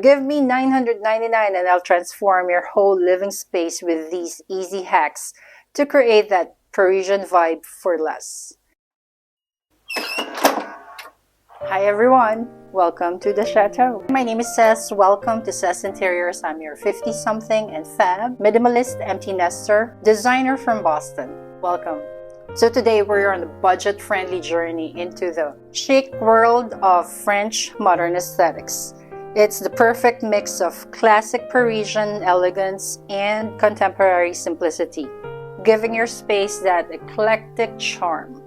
Give me $999 and I'll transform your whole living space with these easy hacks to create that Parisian vibe for less. Hi everyone, welcome to the Chateau. My name is Cés. Welcome to Cés Interiors. I'm your 50-something and fab, minimalist, empty nester, designer from Boston. Welcome. So today we're on a budget-friendly journey into the chic world of French modern aesthetics. It's the perfect mix of classic Parisian elegance and contemporary simplicity, giving your space that eclectic charm.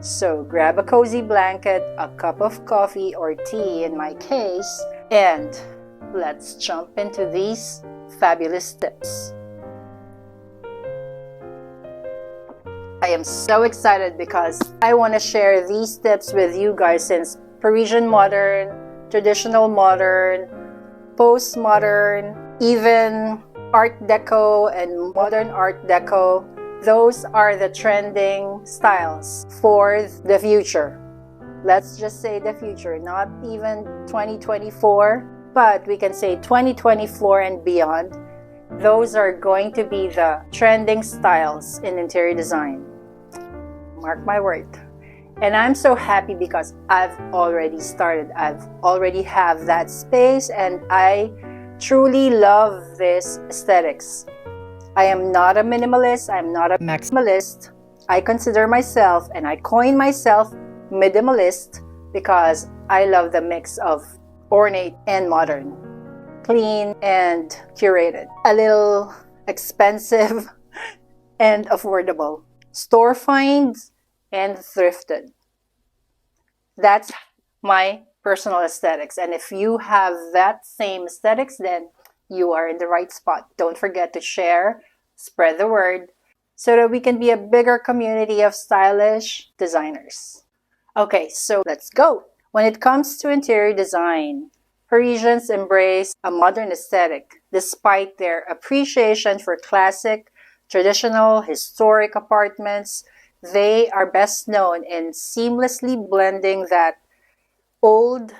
So grab a cozy blanket, a cup of coffee or tea in my case, and let's jump into these fabulous tips. I am so excited because I want to share these tips with you guys, since Parisian modern, traditional modern, postmodern, even Art Deco and modern Art Deco, those are the trending styles for the future. Let's just say the future, not even 2024, but we can say 2024 and beyond. Those are going to be the trending styles in interior design. Mark my word. And I'm so happy because I've already started. I've already have that space and I truly love this aesthetics. I am not a minimalist. I'm not a maximalist. I consider myself, and I coin myself, minimalist because I love the mix of ornate and modern, clean and curated, a little expensive and affordable, store finds and thrifted. That's my personal aesthetics. And if you have that same aesthetics, then you are in the right spot. Don't forget to share, spread the word, so that we can be a bigger community of stylish designers. Okay, so let's go. When it comes to interior design, Parisians embrace a modern aesthetic despite their appreciation for classic, traditional, historic apartments. They are best known in seamlessly blending that old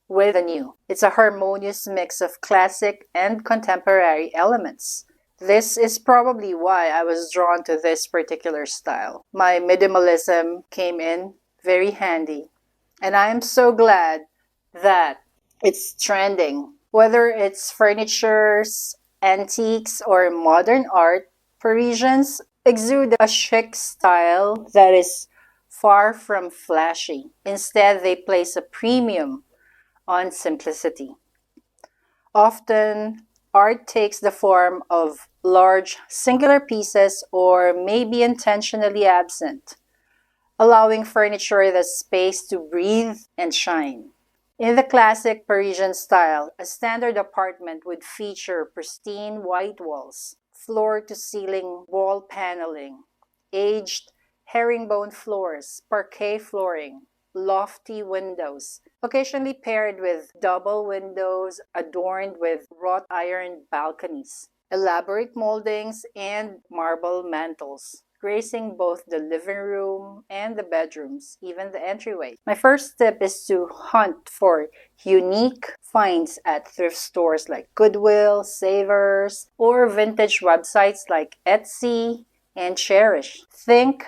with the new. It's a harmonious mix of classic and contemporary elements. This is probably why I was drawn to this particular style. My minimalism came in very handy. And I am so glad that it's trending. Whether it's furnitures, antiques, or modern art, Parisians exude a chic style that is far from flashy. Instead, they place a premium on simplicity. Often, art takes the form of large singular pieces or maybe intentionally absent, allowing furniture the space to breathe and shine. In the classic Parisian style, a standard apartment would feature pristine white walls, floor-to-ceiling wall paneling, aged herringbone floors, parquet flooring, lofty windows, occasionally paired with double windows adorned with wrought iron balconies, elaborate moldings, and marble mantels, gracing both the living room and the bedrooms, even the entryway. My first tip is to hunt for unique finds at thrift stores like Goodwill, Savers, or vintage websites like Etsy and Cherish. Think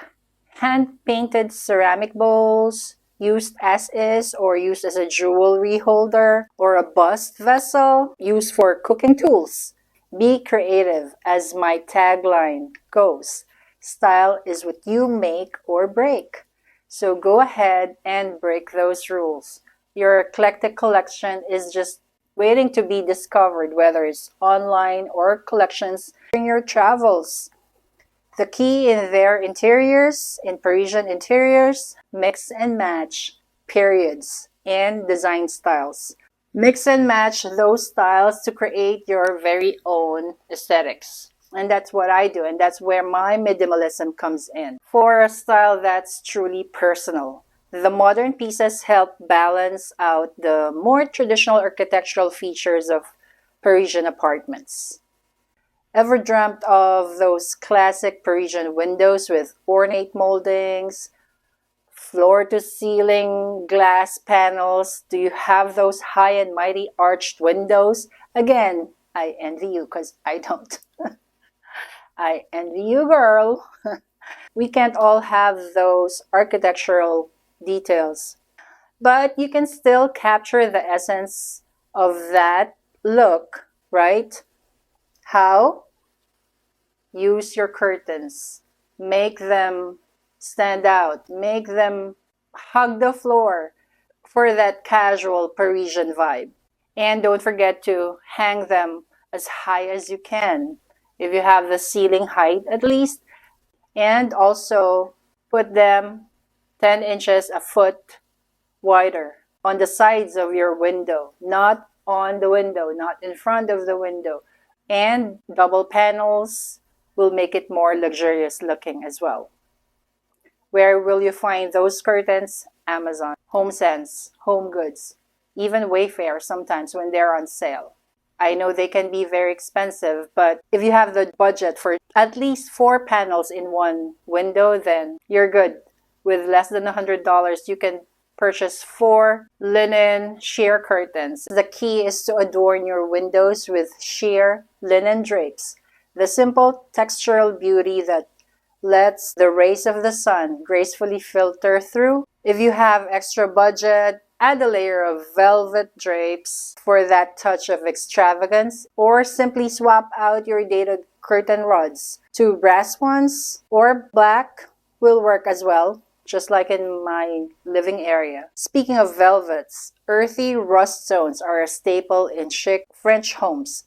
hand-painted ceramic bowls, used as is or used as a jewelry holder, or a bust vessel used for cooking tools. Be creative, as my tagline goes. Style is what you make or break. So go ahead and break those rules. Your eclectic collection is just waiting to be discovered, whether it's online or collections during your travels. The key in their interiors, in Parisian interiors, mix and match periods and design styles. Mix and match those styles to create your very own aesthetics. And that's what I do, and that's where my minimalism comes in. For a style that's truly personal, the modern pieces help balance out the more traditional architectural features of Parisian apartments. Ever dreamt of those classic Parisian windows with ornate moldings, floor to ceiling glass panels? Do you have those high and mighty arched windows? Again, I envy you because I don't. I envy you, girl. We can't all have those architectural details, but you can still capture the essence of that look, right? How? Use your curtains. Make them stand out. Make them hug the floor for that casual Parisian vibe. And don't forget to hang them as high as you can, if you have the ceiling height at least. And also put them 10 inches a foot wider on the sides of your window, not on the window, not in front of the window. And double panels will make it more luxurious looking as well. Where will you find those curtains? Amazon, HomeSense, Home Goods, even Wayfair sometimes when they're on sale. I know they can be very expensive, but if you have the budget for at least 4 panels in one window, then you're good. With less than $100, you can purchase 4 linen sheer curtains. The key is to adorn your windows with sheer linen drapes. The simple textural beauty that lets the rays of the sun gracefully filter through. If you have extra budget, add a layer of velvet drapes for that touch of extravagance, or simply swap out your dated curtain rods. 2 brass ones or black will work as well, just like in my living area. Speaking of velvets, earthy rust tones are a staple in chic French homes.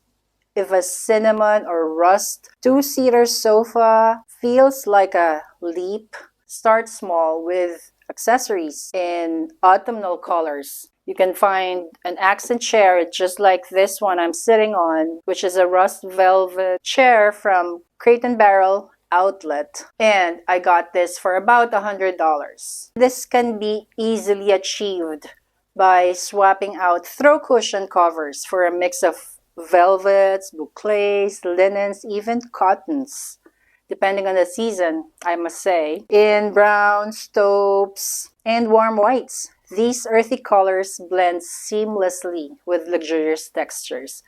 If a cinnamon or rust 2-seater sofa feels like a leap, start small with accessories in autumnal colors. You can find an accent chair just like this one I'm sitting on, which is a rust velvet chair from Crate and Barrel outlet, and I got this for about $100. This can be easily achieved by swapping out throw cushion covers for a mix of velvets, bouclés, linens, even cottons, depending on the season, I must say, in browns, taupes, and warm whites. These earthy colors blend seamlessly with luxurious textures.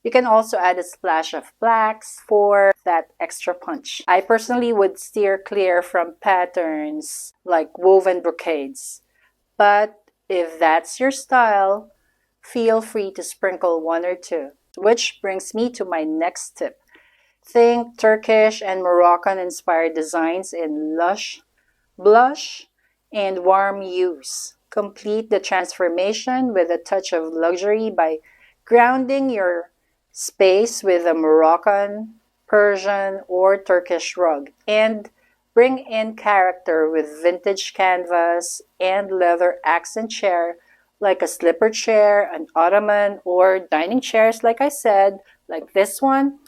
You can also add a splash of blacks for that extra punch. I personally would steer clear from patterns like woven brocades, but if that's your style, feel free to sprinkle 1 or 2. Which brings me to my next tip. Think Turkish and Moroccan-inspired designs in lush, blush, and warm hues. Complete the transformation with a touch of luxury by grounding your space with a Moroccan, Persian, or Turkish rug, and bring in character with vintage canvas and leather accent chair like a slipper chair, an ottoman, or dining chairs like I said, like this one.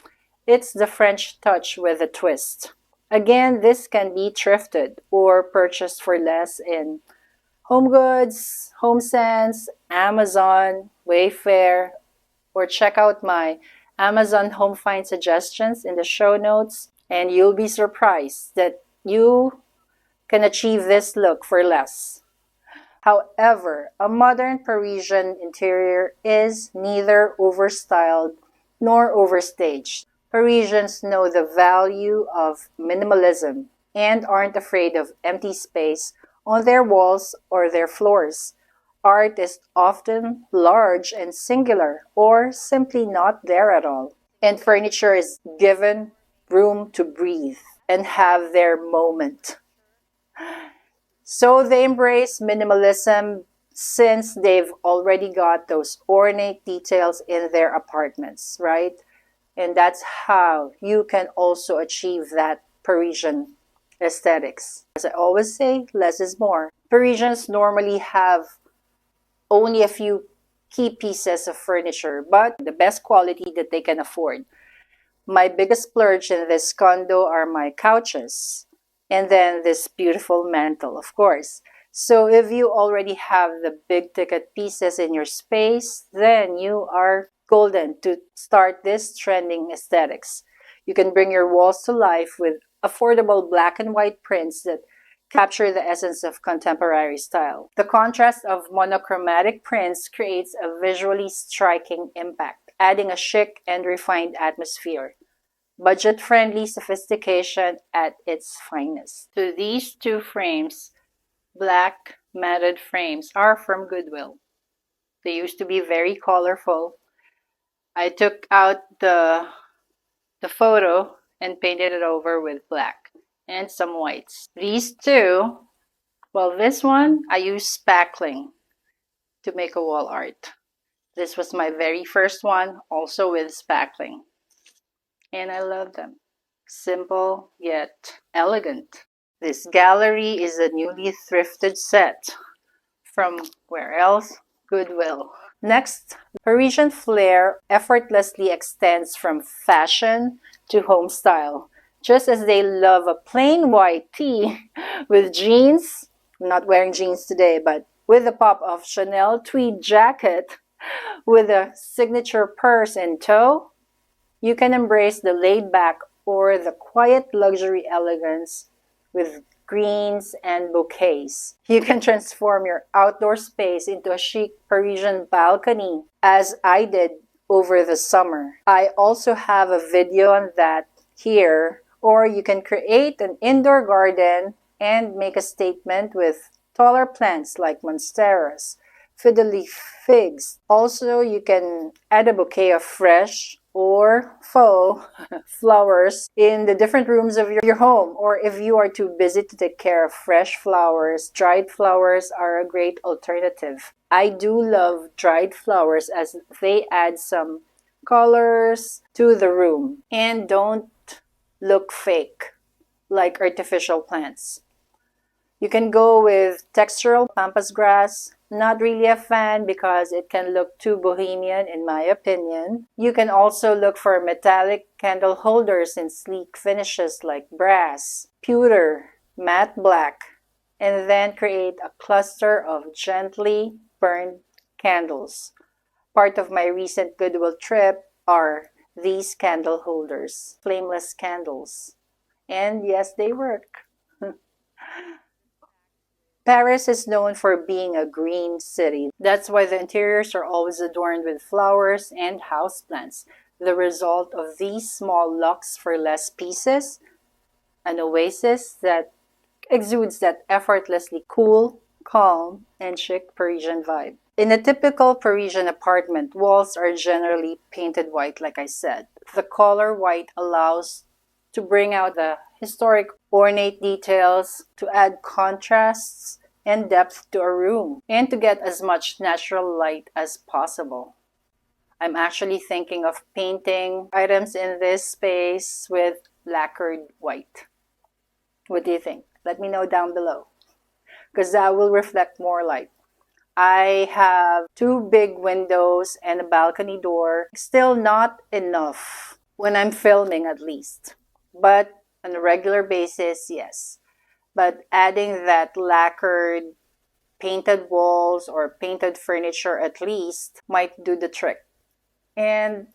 It's the French touch with a twist. Again, this can be thrifted or purchased for less in Home Goods, HomeSense, Amazon, Wayfair, or check out my Amazon home find suggestions in the show notes, and you'll be surprised that you can achieve this look for less. However, a modern Parisian interior is neither overstyled nor overstaged. Parisians know the value of minimalism and aren't afraid of empty space on their walls or their floors. Art is often large and singular or simply not there at all. And furniture is given room to breathe and have their moment. So they embrace minimalism since they've already got those ornate details in their apartments, right? And that's how you can also achieve that Parisian aesthetics. As I always say, less is more. Parisians normally have only a few key pieces of furniture, but the best quality that they can afford. My biggest splurge in this condo are my couches, and then this beautiful mantle, of course. So if you already have the big ticket pieces in your space, then you are golden to start this trending aesthetics. You can bring your walls to life with affordable black and white prints that capture the essence of contemporary style. The contrast of monochromatic prints creates a visually striking impact, adding a chic and refined atmosphere. Budget-friendly sophistication at its finest. So these two frames, black matted frames, are from Goodwill. They used to be very colorful. I took out the photo and painted it over with black and some whites. These two, well, this one I used spackling to make a wall art. This was my very first one, also with spackling. And I love them. Simple yet elegant. This gallery is a newly thrifted set. From where else? Goodwill. Next, Parisian flair effortlessly extends from fashion to home style. Just as they love a plain white tee with jeans, I'm not wearing jeans today, but with a pop of Chanel tweed jacket with a signature purse in tow, you can embrace the laid-back or the quiet luxury elegance with greens and bouquets. You can transform your outdoor space into a chic Parisian balcony, as I did over the summer. I also have a video on that here, or you can create an indoor garden and make a statement with taller plants like monsteras, fiddle-leaf figs. Also, you can add a bouquet of fresh or faux flowers in the different rooms of your home. Or if you are too busy to take care of fresh flowers, dried flowers are a great alternative. I do love dried flowers as they add some colors to the room and don't look fake like artificial plants. You can go with textural pampas grass. Not really a fan because it can look too bohemian in my opinion. You can also look for metallic candle holders in sleek finishes like brass, pewter, matte black, and then create a cluster of gently burned candles. Part of my recent Goodwill trip are these candle holders, flameless candles. And yes, they work. Paris is known for being a green city. That's why the interiors are always adorned with flowers and houseplants. The result of these small lux for less pieces, an oasis that exudes that effortlessly cool, calm, and chic Parisian vibe. In a typical Parisian apartment, walls are generally painted white, like I said. The color white allows to bring out the historic ornate details, to add contrasts and depth to a room, and to get as much natural light as possible. I'm actually thinking of painting items in this space with lacquered white. What do you think? Let me know down below, because that will reflect more light. I have 2 big windows and a balcony door. Still not enough when I'm filming at least. But on a regular basis, yes. But adding that lacquered painted walls or painted furniture at least might do the trick. And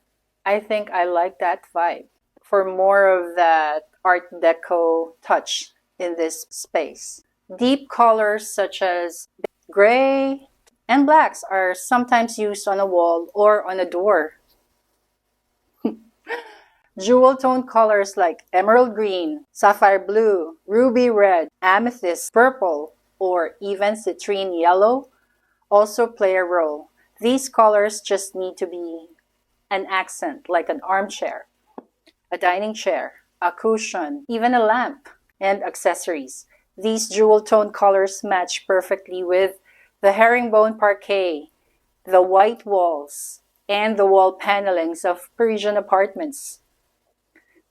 I think I like that vibe for more of that Art Deco touch in this space. Deep colors such as gray and blacks are sometimes used on a wall or on a door. Jewel tone colors like emerald green, sapphire blue, ruby red, amethyst purple, or even citrine yellow also play a role. These colors just need to be an accent, like an armchair, a dining chair, a cushion, even a lamp, and accessories. These jewel tone colors match perfectly with the herringbone parquet, the white walls, and the wall panelings of Parisian apartments.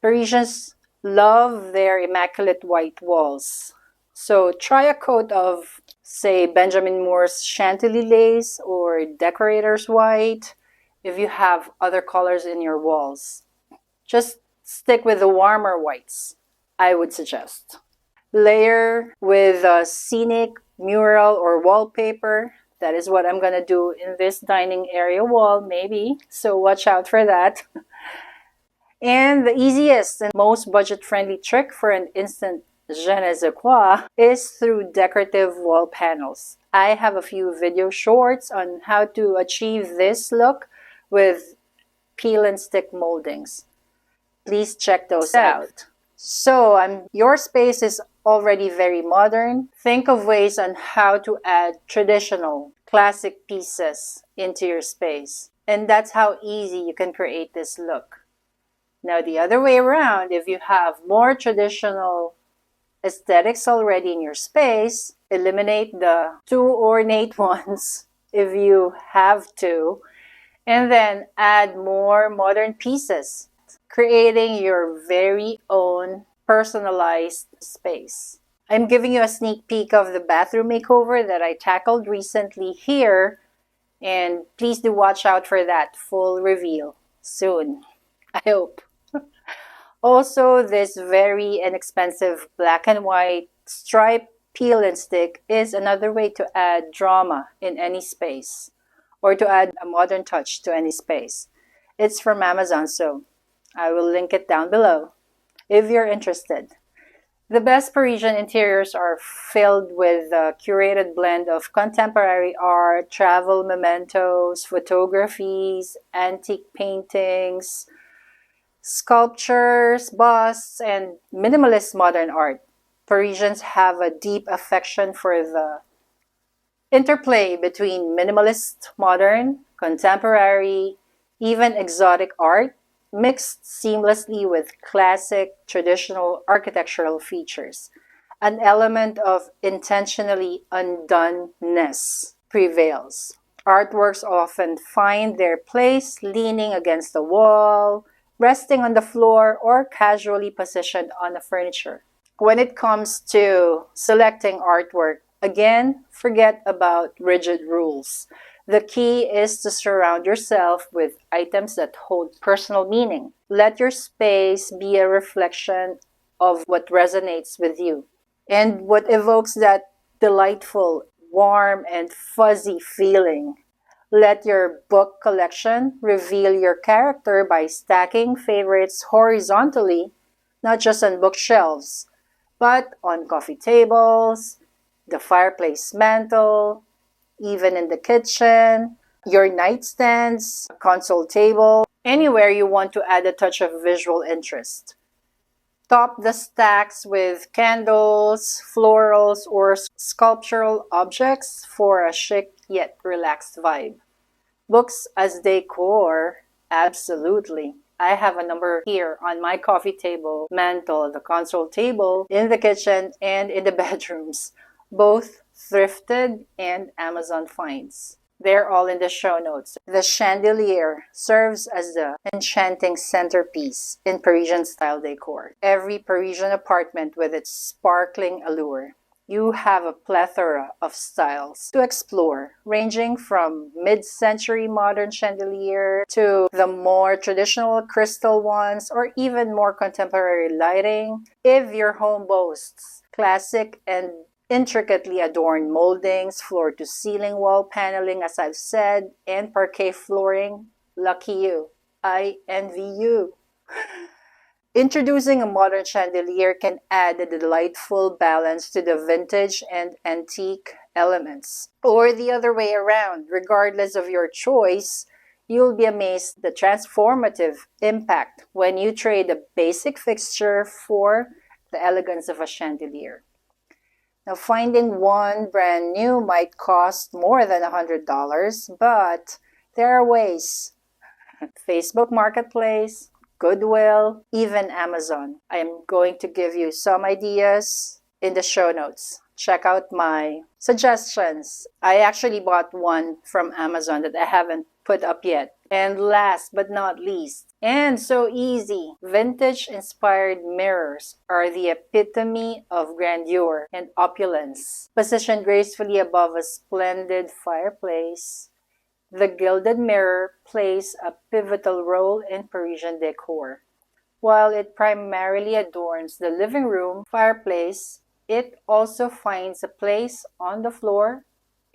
Parisians love their immaculate white walls. So try a coat of, say, Benjamin Moore's Chantilly lace or Decorator's white if you have other colors in your walls. Just stick with the warmer whites, I would suggest. Layer with a scenic mural or wallpaper. That is what I'm going to do in this dining area wall, maybe. So watch out for that. And the easiest and most budget-friendly trick for an instant ɪNᴛᴇRɪᴏR is through decorative wall panels. I have a few video shorts on how to achieve this look with peel and stick moldings. Please check those out. So your space is already very modern. Think of ways on how to add traditional, classic pieces into your space. And that's how easy you can create this look. Now the other way around, if you have more traditional aesthetics already in your space, eliminate the too ornate ones if you have to, and then add more modern pieces, creating your very own personalized space. I'm giving you a sneak peek of the bathroom makeover that I tackled recently here, and please do watch out for that full reveal soon, I hope. Also, this very inexpensive black and white stripe peel and stick is another way to add drama in any space, or to add a modern touch to any space. It's from Amazon, so I will link it down below if you're interested. The best Parisian interiors are filled with a curated blend of contemporary art, travel mementos, photographies, antique paintings, sculptures, busts, and minimalist modern art. Parisians have a deep affection for the interplay between minimalist, modern, contemporary, even exotic art, mixed seamlessly with classic, traditional architectural features. An element of intentionally undoneness prevails. Artworks often find their place leaning against the wall, resting on the floor, or casually positioned on the furniture. When it comes to selecting artwork, again, forget about rigid rules. The key is to surround yourself with items that hold personal meaning. Let your space be a reflection of what resonates with you and what evokes that delightful, warm, and fuzzy feeling. Let your book collection reveal your character by stacking favorites horizontally, not just on bookshelves, but on coffee tables, the fireplace mantle, even in the kitchen, your nightstands, console table, anywhere you want to add a touch of visual interest. Top the stacks with candles, florals, or sculptural objects for a chic yet relaxed vibe. Books as decor, absolutely. I have a number here on my coffee table, mantle, the console table, in the kitchen, and in the bedrooms, both thrifted and Amazon finds. They're all in the show notes. The chandelier serves as the enchanting centerpiece in Parisian style decor. Every Parisian apartment with its sparkling allure. You have a plethora of styles to explore, ranging from mid-century modern chandelier to the more traditional crystal ones, or even more contemporary lighting. If your home boasts classic and intricately adorned moldings, floor-to-ceiling wall paneling, as I've said, and parquet flooring, lucky you. I envy you. Introducing a modern chandelier can add a delightful balance to the vintage and antique elements. Or the other way around, regardless of your choice, you'll be amazed at the transformative impact when you trade a basic fixture for the elegance of a chandelier. Now, finding one brand new might cost more than $100, but there are ways. Facebook Marketplace, Goodwill, even Amazon. I am going to give you some ideas in the show notes. Check out my suggestions. I actually bought one from Amazon that I haven't put up yet. And last but not least, and so easy, vintage-inspired mirrors are the epitome of grandeur and opulence. Positioned gracefully above a splendid fireplace, the gilded mirror plays a pivotal role in Parisian decor. While it primarily adorns the living room fireplace, it also finds a place on the floor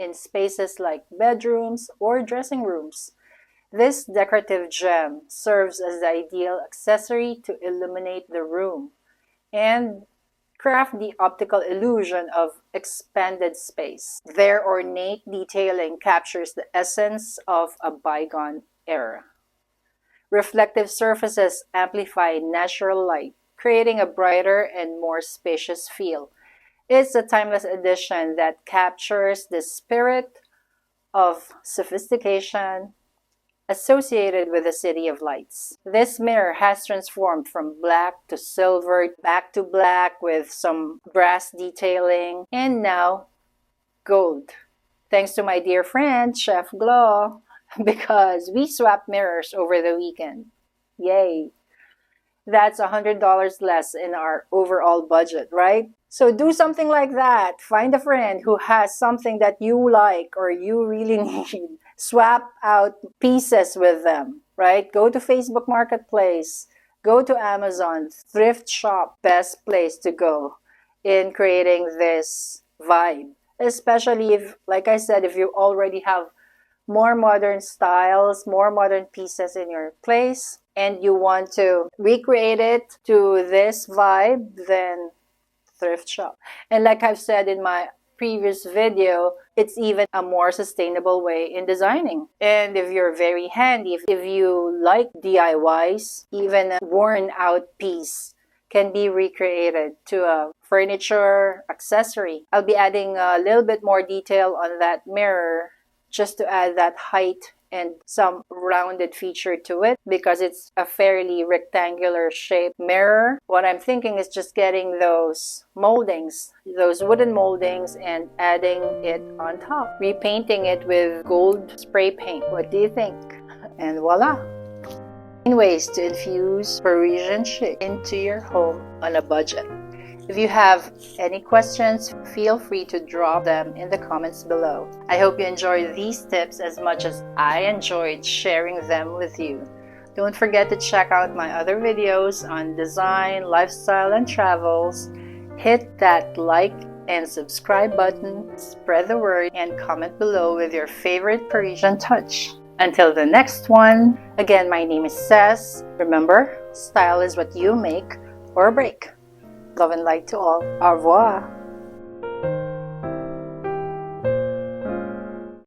in spaces like bedrooms or dressing rooms. This decorative gem serves as the ideal accessory to illuminate the room and craft the optical illusion of expanded space. Their ornate detailing captures the essence of a bygone era. Reflective surfaces amplify natural light, creating a brighter and more spacious feel. It's a timeless addition that captures the spirit of sophistication associated with the City of Lights. This mirror has transformed from black to silver, back to black with some brass detailing, and now gold. Thanks to my dear friend, Chef Glow, because we swapped mirrors over the weekend. Yay! That's $100 less in our overall budget, right? So do something like that. Find a friend who has something that you like or you really need. Swap out pieces with them, right? Go to Facebook Marketplace. Go to Amazon. Thrift shop. Best place to go in creating this vibe. Especially if, like I said, if you already have more modern styles, more modern pieces in your place, and you want to recreate it to this vibe, then thrift shop. And like I've said in my previous video, it's even a more sustainable way in designing. And if you're very handy, if you like DIYs, even a worn out piece can be recreated to a furniture accessory. I'll be adding a little bit more detail on that mirror just to add that height and some rounded feature to it because it's a fairly rectangular shaped mirror. What I'm thinking is just getting those moldings, those wooden moldings, and adding it on top, repainting it with gold spray paint. What do you think? And voila! Ways to infuse Parisian chic into your home on a budget. If you have any questions, feel free to drop them in the comments below. I hope you enjoyed these tips as much as I enjoyed sharing them with you. Don't forget to check out my other videos on design, lifestyle, and travels. Hit that like and subscribe button, spread the word, and comment below with your favorite Parisian touch. Until the next one, again, my name is Cess. Remember, style is what you make or break. Love and light to all. Au revoir.